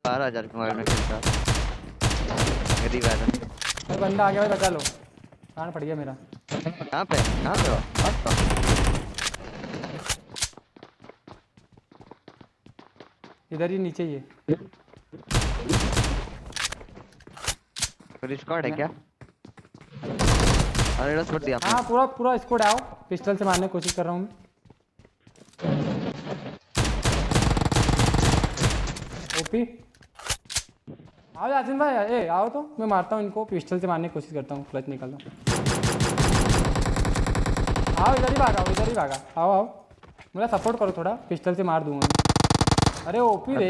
12,000 के मोबाइल में खेलता गरीब आदमी। भाई बंदा आ गया भाई, बचा लो। कान फट गया मेरा। कहाँ पे हो? इधर ही नीचे ही है। फिर स्क्वाड है मैं- क्या? अरे रस छोड़ दिया आपने। हाँ पूरा पूरा स्क्वाड आओ। पिस्टल से मारने की कोशिश कर रहा हूँ मैं। ओपी आओ यासिन भाई, ए आओ तो मैं मारता हूँ इनको। पिस्टल से मारने की कोशिश करता हूँ, क्लच निकालता हूँ। आओ इधर ही भागा, इधर ही भागा। आओ आओ, मेरा सपोर्ट करो थोड़ा, पिस्टल से मार दूंगा मैं। अरे ओपी रे।